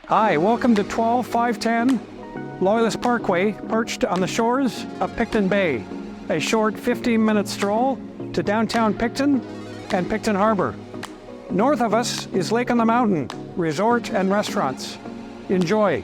Hi, welcome to 12510 Loyalist Parkway, perched on the shores of Picton Bay. A short 15-minute stroll to downtown Picton and Picton Harbor. North of us is Lake on the Mountain, resort and restaurants. Enjoy.